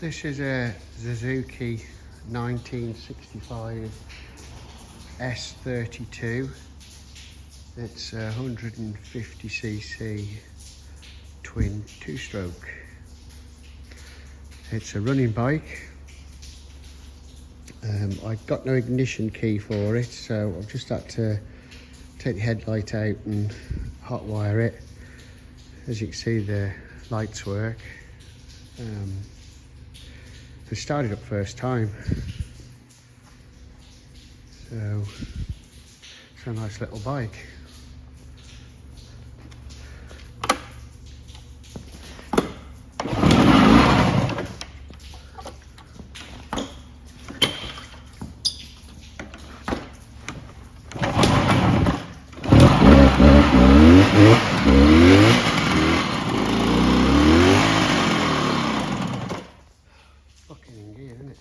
This is a Suzuki 1965 S32. It's a 150cc twin two-stroke. It's a running bike. I got no ignition key for it, so I've just had to take the headlight out and hot wire it. As you can see, the lights work. It started up first time, so it's a nice little bike. Fucking in gear, isn't it?